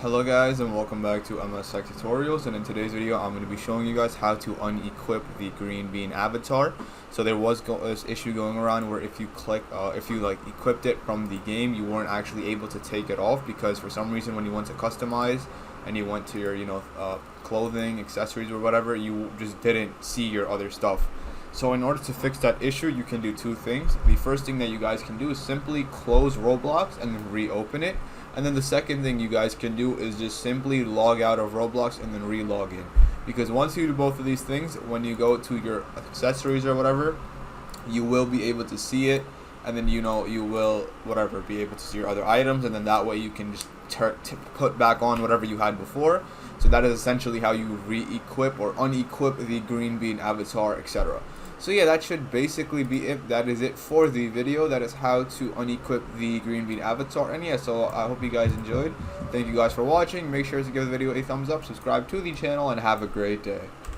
Hello guys, and welcome back to MS Tech Tutorials, and in today's video I'm going to be showing you guys how to unequip the green bean avatar. So there was this issue going around where if you equipped it from the game, you weren't actually able to take it off because for some reason when you went to customize and you went to your clothing, accessories or whatever, you just didn't see your other stuff. So in order to fix that issue, you can do two things. The first thing that you guys can do is simply close Roblox and then reopen it. And then the second thing you guys can do is just simply log out of Roblox and then re-log in. Because once you do both of these things, when you go to your accessories or whatever, you will be able to see it, and then you will be able to see your other items, and then that way you can just put back on whatever you had before. So that is essentially how you re-equip or unequip the green bean avatar, etc. So yeah, that should basically be it. That is it for the video. That is how to unequip the green bean avatar. And yeah, so I hope you guys enjoyed. Thank you guys for watching. Make sure to give the video a thumbs up, subscribe to the channel, and have a great day.